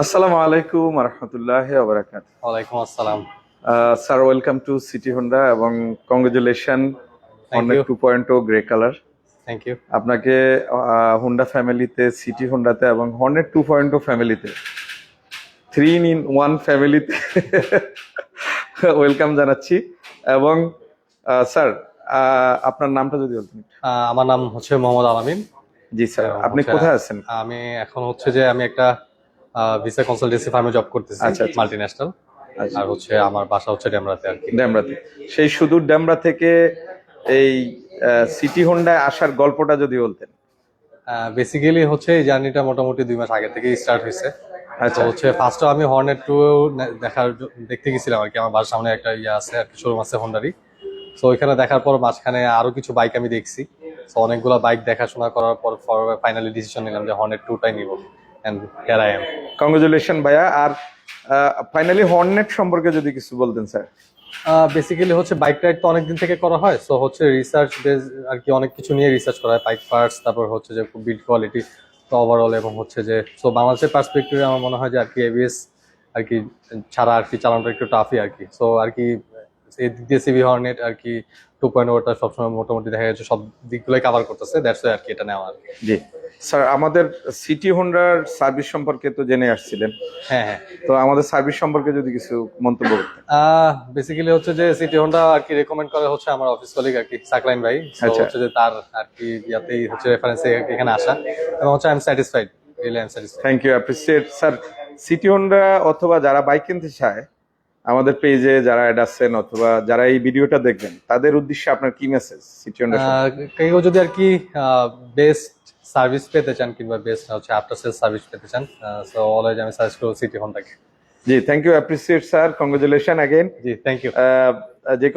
Assalamu alaikum warahmatullahi wabarakatuh. ওয়ালাইকুম আসসালাম। Sir, welcome to City Honda এবং congratulations Thank Hornet you. 2.0 grey colour. Thank you. আপনাকে Honda ফ্যামিলিতে, city হোন্ডাতে এবং হর্নেট 2.0 ফ্যামিলিতে, 3 in 1 ফ্যামিলিতে ওয়েলকাম জানাচ্ছি। এবং স্যার, আপনার নামটা যদি বলতেন। আমার নাম হচ্ছে মোহাম্মদ আলামিন। জি স্যার, আপনি কোথায় আছেন? আমি এখন হচ্ছে যে আমি একটা ভিসা কনসালটেন্সি ফার্মে জব করতেছি, আচ্ছা। মাল্টিন্যাশনাল। আর হচ্ছে আমার বাসা হচ্ছে ডেমরাতে আর কি। ডেমরাতে। সেই সুদূর ডেমরা থেকে এই সিটি হোন্ডায় আসার গল্পটা যদি বলতেন। বেসিক্যালি হচ্ছে এই জার্নিটা মোটামুটি 2 মাস আগে থেকেই স্টার্ট হয়েছে। আচ্ছা। তো হচ্ছে ফার্স্টে আমি হর্নেট 2 দেখতে গেছিলাম আর কি। আমার বাসার সামনে একটা আছে আর কি, শোরুম আছে হোন্ডারই। তো ওইখানে দেখার পর মাঝখানে আরো কিছু বাইক আমি দেখছি। তো অনেকগুলো বাইক দেখাশোনা করার পর ফাইনালি ডিসিশন নিলাম যে হর্নেট 2টাই নিব। And here I am. Congratulation ভাইয়া। আর ফাইনালি হর্নেট সম্পর্কে যদি কিছু বলতেন স্যার। বেসিক্যালি হচ্ছে বাইক রাইড তো অনেকদিন থেকে করা হয়, সো হচ্ছে রিসার্চ বেস আর কি, অনেক কিছু নিয়ে রিসার্চ করা হয়, বাইক পার্টস, তারপর হচ্ছে যে বিল্ড কোয়ালিটি, তো ওভারঅল, এবং হচ্ছে যে সো বাংলাদেশের পার্সপেক্টিভে আমার মনে হয় যে আর কি এবিএস আর কি ছাড়া আর কি চালানোটা একটু টাফই আর কি। সো আর কি এই দিক দিয়ে সিভি হর্নেট আর কি 2.0টা সবসময় মোটামুটি দেখা যাচ্ছে সব দিকগুলোই কাভার করতেছে, দ্যাটস ওয়াই আর কি এটা নেওয়া আর কি। জি স্যার, আমাদের সিটি হোন্ডার সার্ভিস সম্পর্কে তো জেনে আসছিলেন। হ্যাঁ হ্যাঁ। তো আমাদের সার্ভিস সম্পর্কে যদি কিছু মন্তব্য করতেন। বেসিক্যালি হচ্ছে যে সিটি হোন্ডা আর কি রেকমেন্ড করে হচ্ছে আমার অফিস কলিগ আর কি, সাকলাইন ভাই। So আচ্ছা। হচ্ছে যে তার আর কি ইয়াতেই হচ্ছে রেফারেন্সে এখানে আসা, এবং হচ্ছে I am satisfied, really I am satisfied. Thank you, appreciate sir. City Honda অথবা যারা বাইক কিনতে চায়, আমাদের পেজে যারা অ্যাড আছেন অথবা যারা এই ভিডিওটা দেখবেন, তাদের উদ্দেশ্যে আপনার কি মেসেজ সিটি হোন্ডা? কেউ যদি আর কি বেস্ট সার্ভিস পেতে চান কিংবা বেস্ট হচ্ছে আফটার সেল সার্ভিস পেতে চান, সো অলওয়েজ আমি সাজেস্ট করব সিটি হোন্ডাকে। জি, thank you, appreciate sir, congratulation again. জি থ্যাংক ইউ। যে